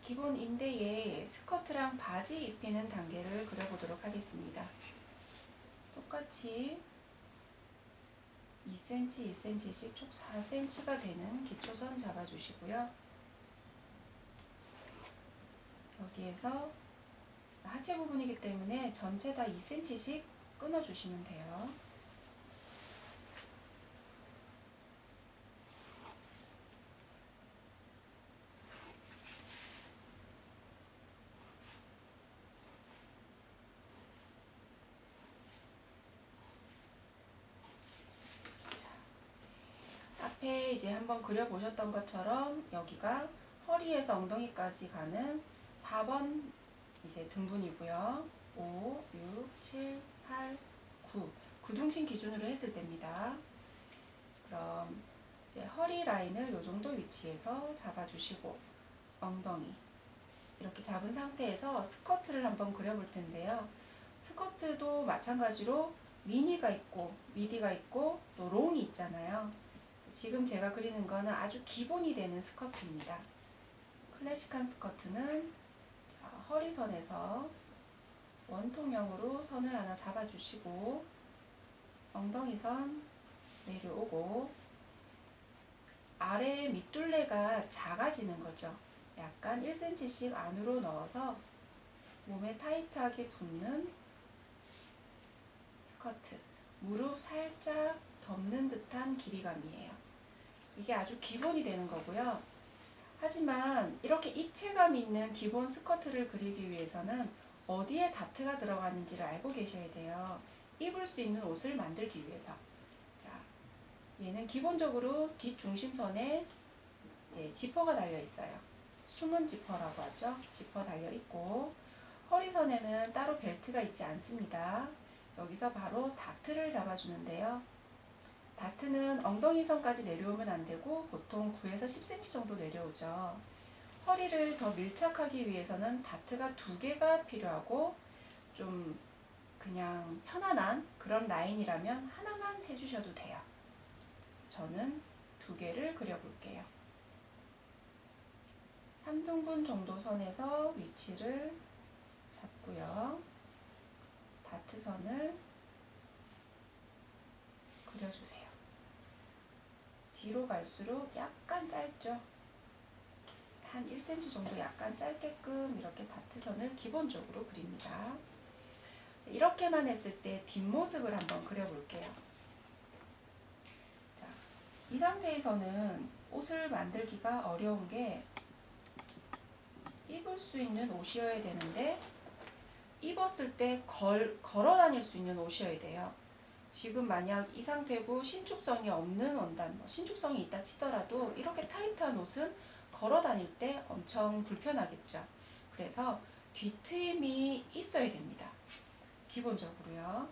기본 인대에 스커트랑 바지 입히는 단계를 그려보도록 하겠습니다. 똑같이 2cm, 2cm씩 총 4cm가 되는 기초선 잡아주시고요. 여기에서 하체 부분이기 때문에 전체 다 2cm씩 끊어주시면 돼요. 앞에 이제 한번 그려보셨던 것처럼 여기가 허리에서 엉덩이까지 가는 4번 이제 등분이고요. 5, 6, 7, 8, 9. 구둥신 기준으로 했을 때입니다. 그럼 이제 허리 라인을 이 정도 위치에서 잡아주시고 엉덩이 이렇게 잡은 상태에서 스커트를 한번 그려볼 텐데요. 스커트도 마찬가지로 미니가 있고 미디가 있고 또 롱이 있잖아요. 지금 제가 그리는 거는 아주 기본이 되는 스커트입니다. 클래식한 스커트는 자, 허리선에서 원통형으로 선을 하나 잡아주시고 엉덩이선 내려오고 아래 밑둘레가 작아지는 거죠. 약간 1cm씩 안으로 넣어서 몸에 타이트하게 붙는 스커트. 무릎 살짝 덮는 듯한 길이감이에요. 이게 아주 기본이 되는 거고요. 하지만 이렇게 입체감 있는 기본 스커트를 그리기 위해서는 어디에 다트가 들어가는지를 알고 계셔야 돼요. 입을 수 있는 옷을 만들기 위해서. 자, 얘는 기본적으로 뒷중심선에 이제 지퍼가 달려 있어요. 숨은 지퍼라고 하죠. 지퍼 달려 있고 허리선에는 따로 벨트가 있지 않습니다. 여기서 바로 다트를 잡아주는데요. 다트는 엉덩이선까지 내려오면 안 되고 보통 9에서 10cm 정도 내려오죠. 허리를 더 밀착하기 위해서는 다트가 2개가 필요하고 좀 그냥 편안한 그런 라인이라면 하나만 해주셔도 돼요. 저는 2개를 그려볼게요. 3등분 정도 선에서 위치를 잡고요. 다트선을 그려주세요. 뒤로 갈수록 약간 짧죠. 한 1cm 정도 약간 짧게끔 이렇게 다트선을 기본적으로 그립니다. 이렇게만 했을 때 뒷모습을 한번 그려볼게요. 자, 이 상태에서는 옷을 만들기가 어려운 게 입을 수 있는 옷이어야 되는데 입었을 때 걸어 다닐 수 있는 옷이어야 돼요. 지금 만약 이 상태고 신축성이 없는 원단, 신축성이 있다 치더라도 이렇게 타이트한 옷은 걸어 다닐 때 엄청 불편하겠죠. 그래서 뒤트임이 있어야 됩니다. 기본적으로요.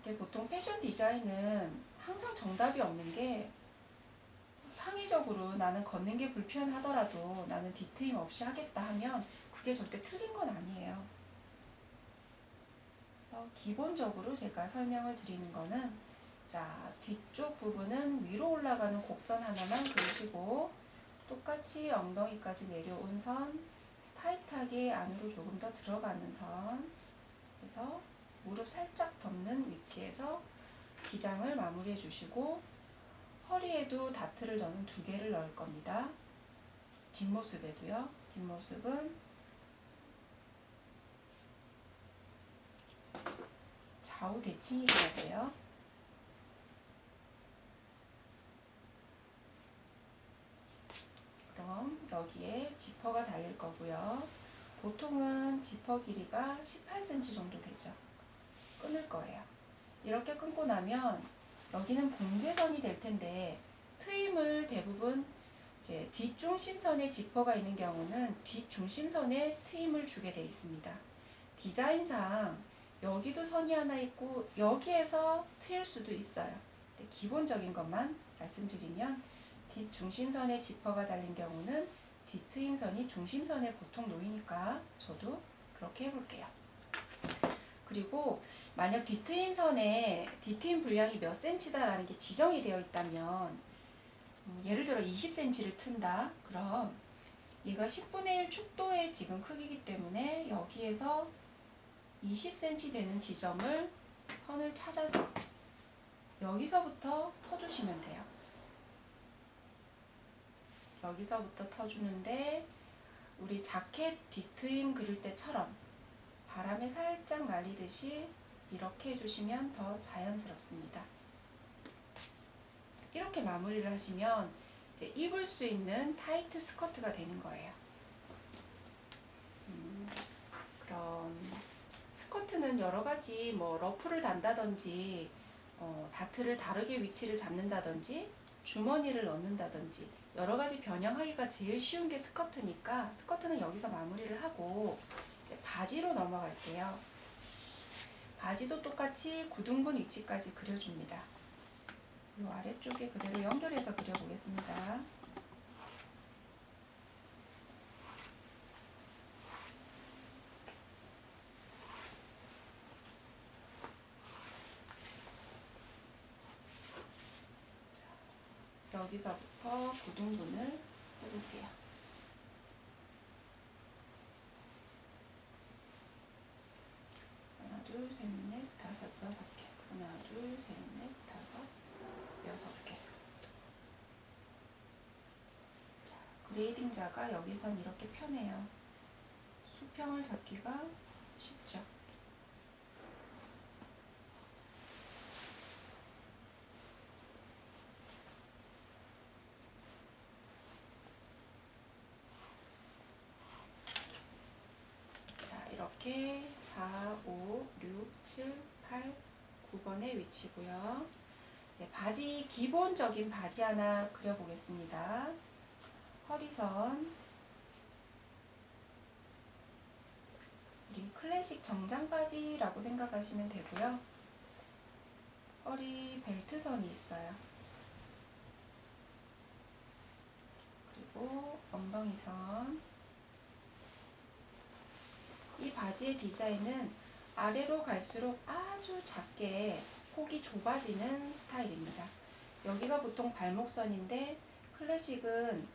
근데 보통 패션 디자인은 항상 정답이 없는 게 창의적으로 나는 걷는 게 불편하더라도 나는 뒤트임 없이 하겠다 하면 그게 절대 틀린 건 아니에요. 그래서 기본적으로 제가 설명을 드리는 거는 자, 뒤쪽 부분은 위로 올라가는 곡선 하나만 그리시고 똑같이 엉덩이까지 내려온 선, 타이트하게 안으로 조금 더 들어가는 선, 그래서 무릎 살짝 덮는 위치에서 기장을 마무리해 주시고 허리에도 다트를 저는 2개를 넣을 겁니다. 뒷모습에도요. 뒷모습은 좌우 대칭이 돼야 돼요. 그럼 여기에 지퍼가 달릴 거고요. 보통은 지퍼 길이가 18cm 정도 되죠. 끊을 거예요. 이렇게 끊고 나면 여기는 봉제선이 될 텐데 트임을 대부분 이제 뒷중심선에 지퍼가 있는 경우는 뒷중심선에 트임을 주게 돼 있습니다. 디자인상 여기도 선이 하나 있고 여기에서 트일 수도 있어요. 근데 기본적인 것만 말씀드리면 뒷중심선에 지퍼가 달린 경우는 뒷트임선이 중심선에 보통 놓이니까 저도 그렇게 해볼게요. 그리고 만약 뒷트임선에 뒷트임 분량이 몇 cm다라는 게 지정이 되어 있다면 예를 들어 20cm를 튼다. 그럼 얘가 10분의 1 축도의 지금 크기이기 때문에 여기에서 20cm 되는 지점을 선을 찾아서 여기서부터 터주시면 돼요. 여기서부터 터주는데 우리 자켓 뒤트임 그릴 때처럼 바람에 살짝 날리듯이 이렇게 해주시면 더 자연스럽습니다. 이렇게 마무리를 하시면 이제 입을 수 있는 타이트 스커트가 되는 거예요. 그럼 스커트는 여러 가지 뭐 러프를 단다든지 다트를 다르게 위치를 잡는다든지 주머니를 넣는다든지 여러 가지 변형하기가 제일 쉬운 게 스커트니까 스커트는 여기서 마무리를 하고 이제 바지로 넘어갈게요. 바지도 똑같이 구등분 위치까지 그려줍니다. 이 아래쪽에 그대로 연결해서 그려보겠습니다. 여기서부터 구등분을 해볼게요. 하나, 둘, 셋, 넷, 다섯, 여섯 개. 하나, 둘, 셋, 넷, 다섯, 여섯 개. 자, 그레이딩 자가 여기선 이렇게 편해요. 수평을 잡기가 쉽죠. 이렇게 4, 5, 6, 7, 8, 9번의 위치고요. 이제 바지, 기본적인 바지 하나 그려보겠습니다. 허리선, 우리 클래식 정장 바지라고 생각하시면 되고요. 허리 벨트선이 있어요. 그리고 엉덩이선. 이 바지의 디자인은 아래로 갈수록 아주 작게 폭이 좁아지는 스타일입니다. 여기가 보통 발목선인데 클래식은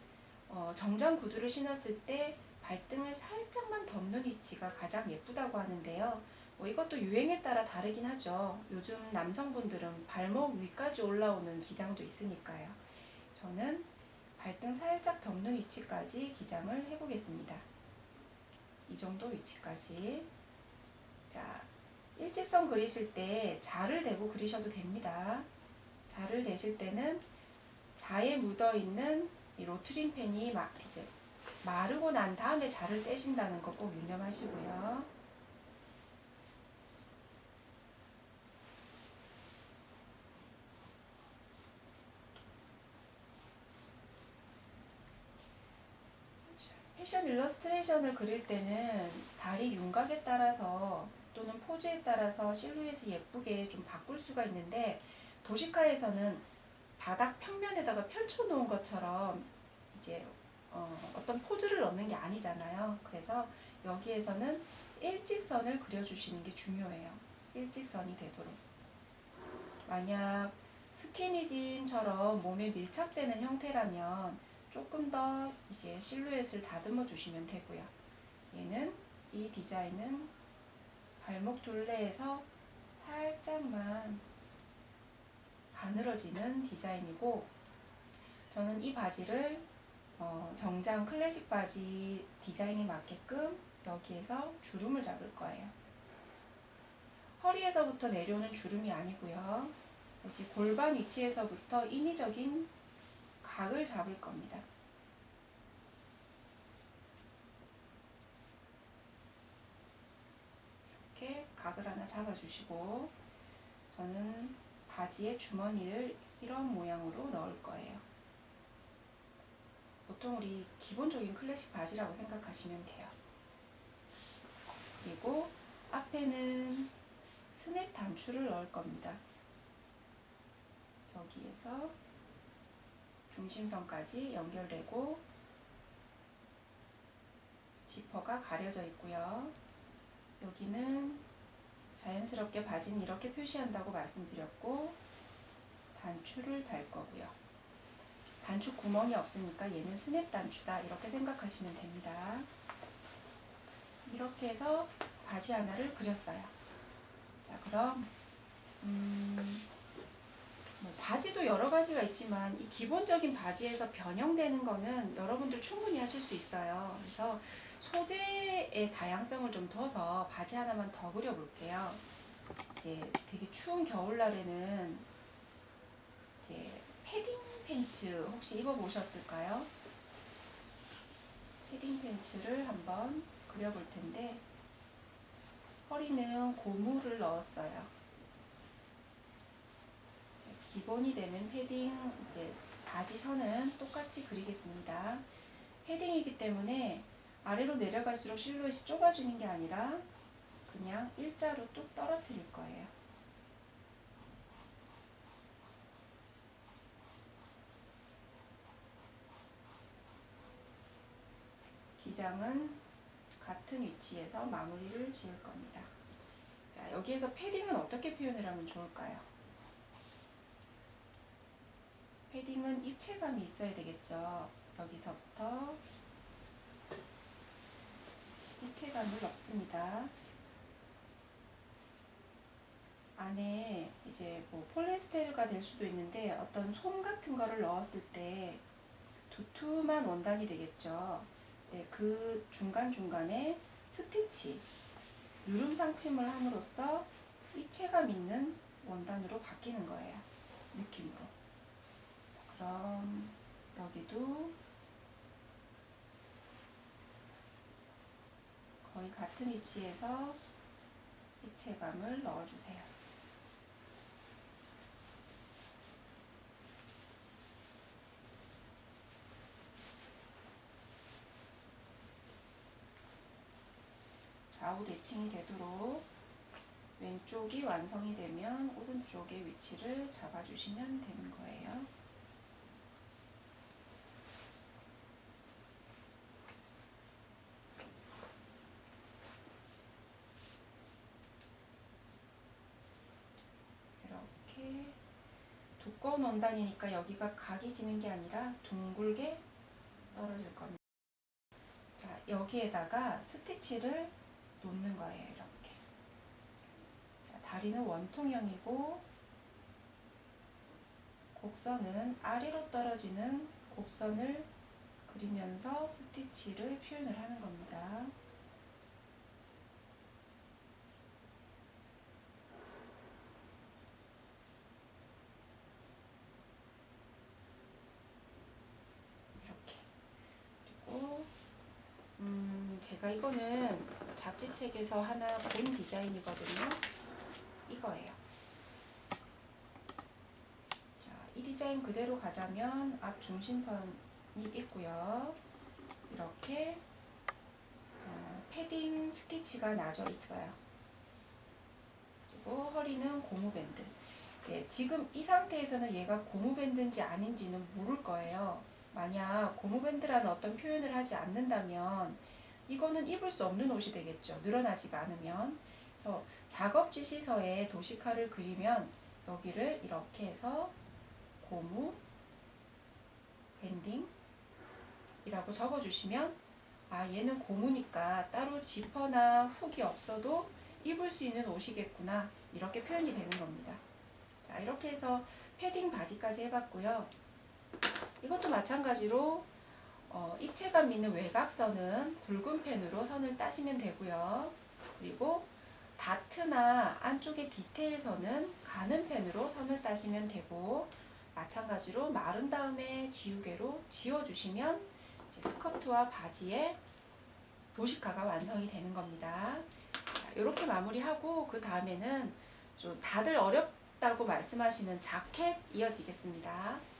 정장 구두를 신었을 때 발등을 살짝만 덮는 위치가 가장 예쁘다고 하는데요. 이것도 유행에 따라 다르긴 하죠. 요즘 남성분들은 발목 위까지 올라오는 기장도 있으니까요. 저는 발등 살짝 덮는 위치까지 기장을 해보겠습니다. 이 정도 위치까지. 자, 일직선 그리실 때 자를 대고 그리셔도 됩니다. 자를 대실 때는 자에 묻어있는 이 로트링 펜이 이제 마르고 난 다음에 자를 떼신다는 거 꼭 유념하시고요. 패션 일러스트레이션을 그릴 때는 다리 윤곽에 따라서 또는 포즈에 따라서 실루엣이 예쁘게 좀 바꿀 수가 있는데 도시카에서는 바닥 평면에다가 펼쳐놓은 것처럼 이제 어떤 포즈를 넣는 게 아니잖아요. 그래서 여기에서는 일직선을 그려주시는 게 중요해요. 일직선이 되도록. 만약 스키니진처럼 몸에 밀착되는 형태라면 조금 더 이제 실루엣을 다듬어 주시면 되고요. 얘는 이 디자인은 발목 둘레에서 살짝만 가늘어지는 디자인이고 저는 이 바지를 정장 클래식 바지 디자인에 맞게끔 여기에서 주름을 잡을 거예요. 허리에서부터 내려오는 주름이 아니고요. 여기 골반 위치에서부터 인위적인 각을 잡을 겁니다. 이렇게 각을 하나 잡아주시고 저는 바지에 주머니를 이런 모양으로 넣을 거예요. 보통 우리 기본적인 클래식 바지라고 생각하시면 돼요. 그리고 앞에는 스냅 단추를 넣을 겁니다. 여기에서 중심선까지 연결되고 지퍼가 가려져 있고요. 여기는 자연스럽게 바지는 이렇게 표시한다고 말씀드렸고 단추를 달 거고요. 단추 구멍이 없으니까 얘는 스냅 단추다 이렇게 생각하시면 됩니다. 이렇게 해서 바지 하나를 그렸어요. 자, 그럼 뭐 바지도 여러 가지가 있지만 이 기본적인 바지에서 변형되는 거는 여러분들 충분히 하실 수 있어요. 그래서 소재의 다양성을 좀 둬서 바지 하나만 더 그려볼게요. 이제 되게 추운 겨울날에는 이제 패딩 팬츠 혹시 입어보셨을까요? 패딩 팬츠를 한번 그려볼 텐데 허리는 고무를 넣었어요. 기본이 되는 패딩 이제 바지 선은 똑같이 그리겠습니다. 패딩이기 때문에 아래로 내려갈수록 실루엣이 좁아지는 게 아니라 그냥 일자로 뚝 떨어뜨릴 거예요. 기장은 같은 위치에서 마무리를 지을 겁니다. 자, 여기에서 패딩은 어떻게 표현을 하면 좋을까요? 패딩은 입체감이 있어야 되겠죠. 여기서부터 입체감을 넣습니다. 안에 이제 뭐 폴리에스테르가 될 수도 있는데 어떤 솜 같은 거를 넣었을 때 두툼한 원단이 되겠죠. 네, 그 중간중간에 스티치, 유름 상침을 함으로써 입체감 있는 원단으로 바뀌는 거예요. 느낌으로. 자, 그럼 여기도 거의 같은 위치에서 입체감을 넣어주세요. 좌우 대칭이 되도록 왼쪽이 완성이 되면 오른쪽의 위치를 잡아주시면 되는 거예요. 이렇게 두꺼운 원단이니까 여기가 각이 지는 게 아니라 둥글게 떨어질 겁니다. 자, 여기에다가 스티치를 놓는 거예요. 이렇게. 자, 다리는 원통형이고 곡선은 아래로 떨어지는 곡선을 그리면서 스티치를 표현을 하는 겁니다. 이렇게. 그리고 제가 이거는 잡지책에서 하나 본 디자인이거든요. 이거예요. 자, 이 디자인 그대로 가자면 앞 중심선이 있고요. 이렇게 패딩 스티치가 나져 있어요. 그리고 허리는 고무밴드. 이제 지금 이 상태에서는 얘가 고무밴드인지 아닌지는 모를 거예요. 만약 고무밴드라는 어떤 표현을 하지 않는다면 이거는 입을 수 없는 옷이 되겠죠. 늘어나지가 않으면. 그래서 작업 지시서에 도식화를 그리면 여기를 이렇게 해서 고무 밴딩이라고 적어주시면 아, 얘는 고무니까 따로 지퍼나 훅이 없어도 입을 수 있는 옷이겠구나 이렇게 표현이 되는 겁니다. 자, 이렇게 해서 패딩 바지까지 해봤고요. 이것도 마찬가지로 입체감 있는 외곽선은 굵은 펜으로 선을 따시면 되고요. 그리고 다트나 안쪽의 디테일 선은 가는 펜으로 선을 따시면 되고 마찬가지로 마른 다음에 지우개로 지워주시면 이제 스커트와 바지의 도식화가 완성이 되는 겁니다. 이렇게 마무리하고 그 다음에는 좀 다들 어렵다고 말씀하시는 자켓 이어지겠습니다.